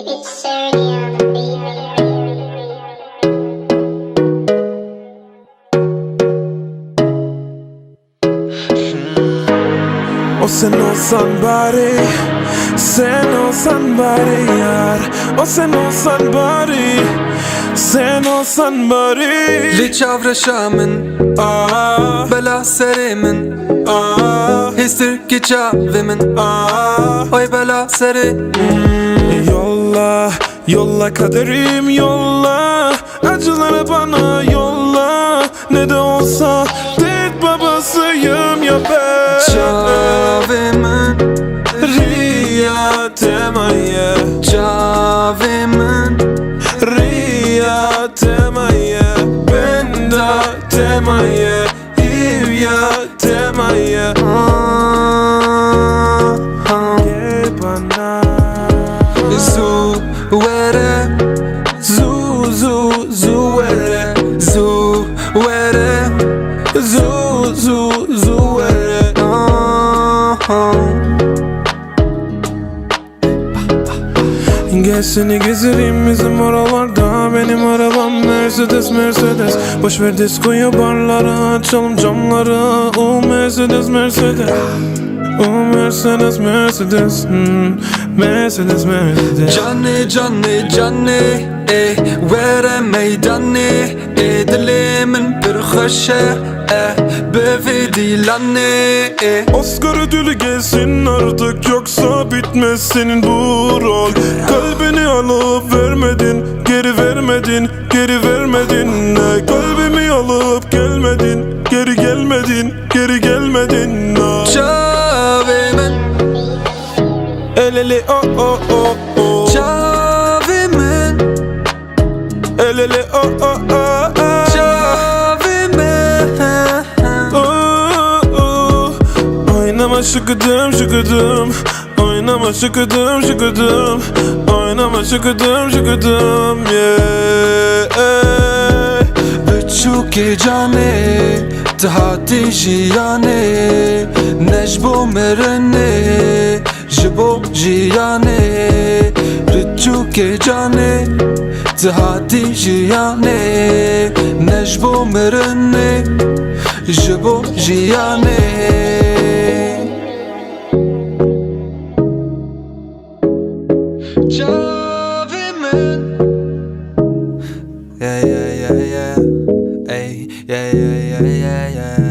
O sen olsan bari, sen olsan bari yar. O sen olsan bari, sen olsan bari. Li çavreşa min, bela serê min, hêstir ki çavê min, oy bela serê. Yolla, yolla kaderim yolla, acıları bana yolla. Ne de olsa dert babasıyım ya ben. Çavê min, Riya temaye, çavê min, riya temaye, benda temaye, ivya temaye. Gel bana, zu were, zu zu zu vere, zu were, zu zu zu vere. Gel seni gezdireyim bizim oralarda. Benim arabam Mercedes Mercedes. Boşver diskoyu barlara, açalım camları. O Mercedes Mercedes, o Mercedes Mercedes, Mercedes Mercedes. Canne canne canne, were meydanne, dilê min pir xweş e, bevê dîlanê. Oscar ödülü gelsin artık, yoksa bitmez senin bu rol. Kalbini alıp vermedin, geri vermedin, geri vermedin. Kalbimi alıp gelmedin, geri gelmedin, geri gelmedin. Çavê min, El ele o o o o. çavê min, El ele o o o o. çavê min. Oynama şıkıdım şıkıdım, oynama şıkıdım şıkıdım, oynama şıkıdım şıkıdım, yeah. Biçûkê canê, dihatî jiyanê, ne ji bo mirinê, ji bo jiyanê. Biçûkê canê, dihatî jiyanê, ne ji bo mirinê, ji bo jiyanê. Çavê min, yeah yeah yeah yeah, ay yeah yeah yeah yeah yeah.